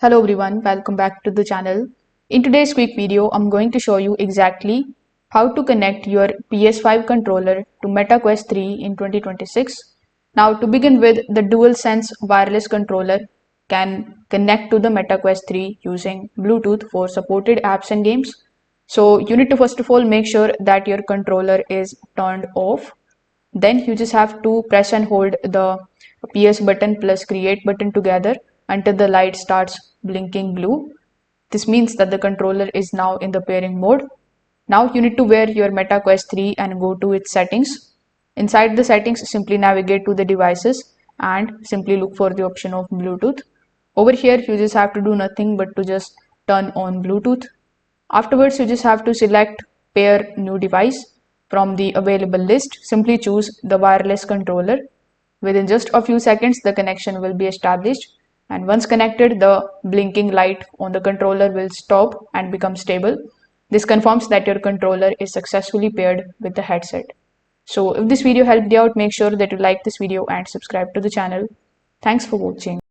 Hello everyone, welcome back to the channel. In today's quick video, I'm going to show you exactly how to connect your PS5 controller to Meta Quest 3 in 2026. Now to begin with, the DualSense wireless controller can connect to the Meta Quest 3 using Bluetooth for supported apps and games. So you need to first of all make sure that your controller is turned off. Then you just have to press and hold the PS button plus create button together until the light starts blinking blue. This means that the controller is now in the pairing mode. Now you need to wear your Meta Quest 3 and go to its settings. Inside the settings, simply navigate to the devices and simply look for the option of Bluetooth. Over here, you just have to do nothing but to just turn on Bluetooth. Afterwards, you just have to select pair new device. From the available list, simply choose the wireless controller. Within just a few seconds, the connection will be established. And once connected, the blinking light on the controller will stop and become stable. This confirms that your controller is successfully paired with the headset. So if this video helped you out, make sure that you like this video and subscribe to the channel. Thanks for watching.